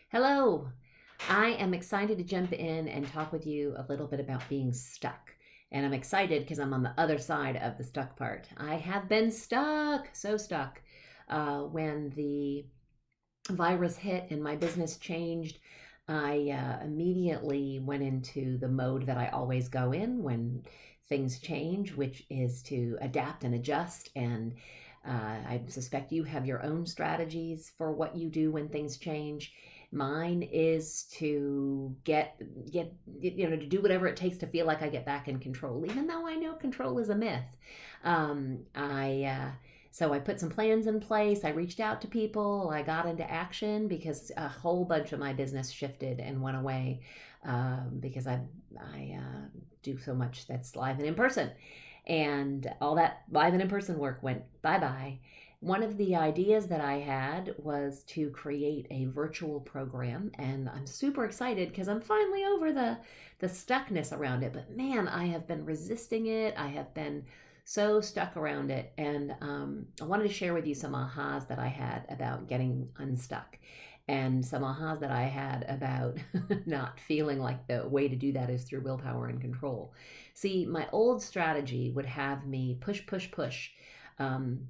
Hello. I am excited to jump in and talk with you a little bit about being stuck. And I'm excited because I'm on the other side of the stuck part. I have been stuck, so stuck. When the virus hit and my business changed, I immediately went into the mode that I always go in when things change, which is to adapt and adjust. And I suspect you have your own strategies for what you do when things change. Mine is to get to do whatever it takes to feel like I get back in control, even though I know control is a myth. I So I put some plans in place. I reached out to people. I got into action because a whole bunch of my business shifted and went away because I do so much that's live and in person, and all that live and in person work went bye bye. One of the ideas that I had was to create a virtual program, and I'm super excited because I'm finally over the stuckness around it. But man, I have been resisting it. I have been so stuck around it, and I wanted to share with you some ahas that I had about getting unstuck, and some ahas that I had about not feeling like the way to do that is through willpower and control. See, my old strategy would have me push, push, push. Um,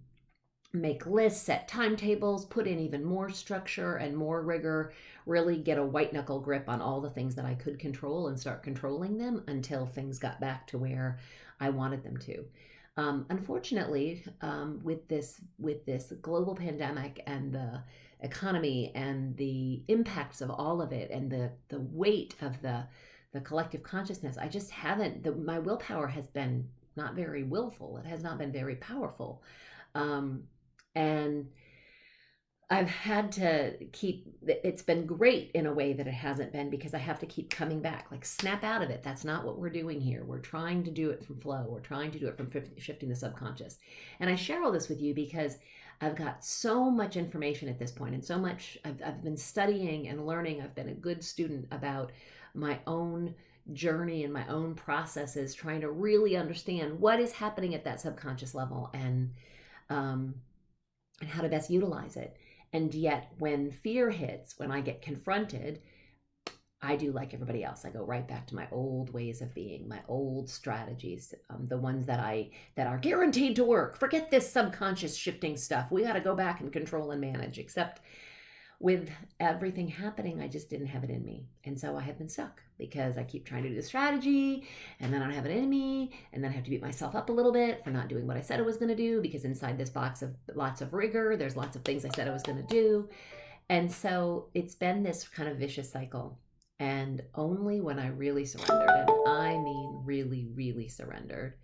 Make lists, set timetables, put in even more structure and more rigor, really get a white knuckle grip on all the things that I could control and start controlling them until things got back to where I wanted them to. Unfortunately, with this global pandemic and the economy and the impacts of all of it and the weight of the collective consciousness, I just haven't. My willpower has been not very willful. It has not been very powerful. Um, and I've had to keep it's been great in a way that it hasn't been because I have to keep coming back, like snap out of it. That's not what we're doing here. We're trying to do it from flow. We're trying to do it from shifting the subconscious. And I share all this with you because I've got so much information at this point and so much I've been studying and learning. I've been a good student about my own journey and my own processes, trying to really understand what is happening at that subconscious level um, and how to best utilize it. And yet, when fear hits, when I get confronted, I do like everybody else. I go right back to my old ways of being, my old strategies, the ones that are guaranteed to work. Forget this subconscious shifting stuff. We got to go back and control and manage. Except with everything happening, I just didn't have it in me. And so I have been stuck because I keep trying to do the strategy and then I don't have it in me. And then I have to beat myself up a little bit for not doing what I said I was going to do, because inside this box of lots of rigor, there's lots of things I said I was going to do. And so it's been this kind of vicious cycle. And only when I really surrendered, and I mean really, really surrendered,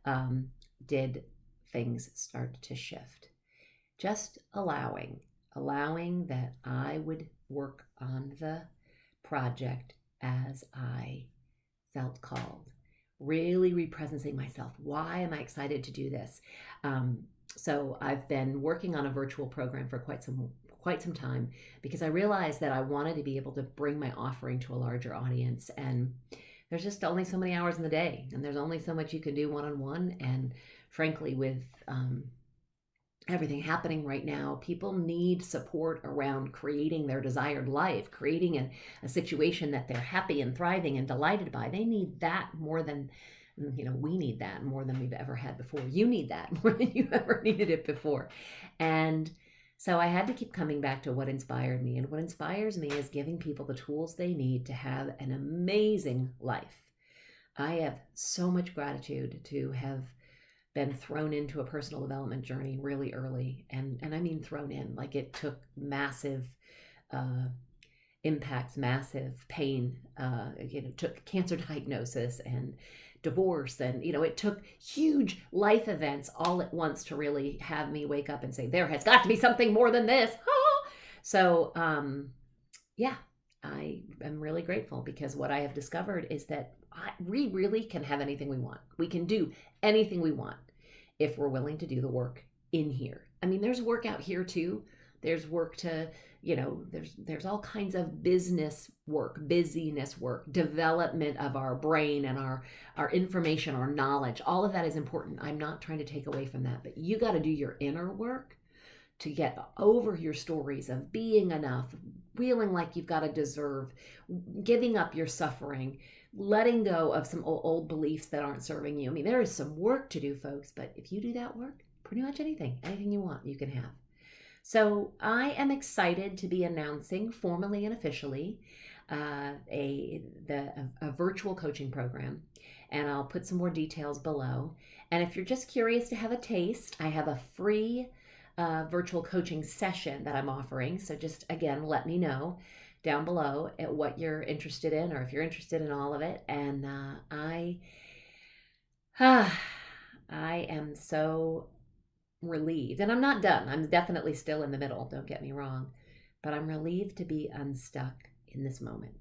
um, did things start to shift. Just allowing that I would work on the project as I felt called, really representing myself. Why am I excited to do this? So I've been working on a virtual program for quite some time because I realized that I wanted to be able to bring my offering to a larger audience. And there's just only so many hours in the day, and there's only so much you can do one-on-one. And frankly, with everything happening right now, people need support around creating their desired life, creating a situation that they're happy and thriving and delighted by. They need that more than, we need that more than we've ever had before. You need that more than you ever needed it before. And so I had to keep coming back to what inspired me. And what inspires me is giving people the tools they need to have an amazing life. I have so much gratitude to have been thrown into a personal development journey really early, and I mean thrown in, like it took massive uh, impacts, massive pain. It took cancer diagnosis and divorce, and it took huge life events all at once to really have me wake up and say there has got to be something more than this. So yeah, I am really grateful because what I have discovered is that we really can have anything we want. We can do anything we want if we're willing to do the work in here. I mean, there's work out here too. There's work to, there's all kinds of business work, busyness work, development of our brain and our information, our knowledge. All of that is important. I'm not trying to take away from that, but you got to do your inner work to get over your stories of being enough, feeling like you've got to deserve, giving up your suffering, letting go of some old beliefs that aren't serving you. I mean, there is some work to do, folks, but if you do that work, pretty much anything you want, you can have. So I am excited to be announcing formally and officially a virtual coaching program, and I'll put some more details below. And if you're just curious to have a taste, I have a free virtual coaching session that I'm offering. So just again, let me know down below at what you're interested in, or if you're interested in all of it. And I am so relieved. And I'm not done. I'm definitely still in the middle, don't get me wrong. But I'm relieved to be unstuck in this moment.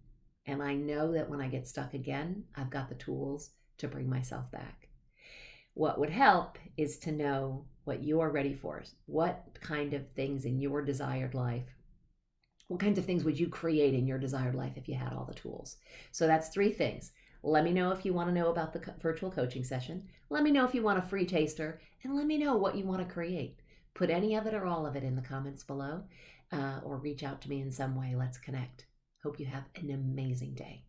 And I know that when I get stuck again, I've got the tools to bring myself back. What would help is to know what you're ready for. What kind of things in your desired life, what kinds of things would you create in your desired life if you had all the tools? So that's 3 things. Let me know if you want to know about the virtual coaching session. Let me know if you want a free taster, and let me know what you want to create. Put any of it or all of it in the comments below, or reach out to me in some way. Let's connect. Hope you have an amazing day.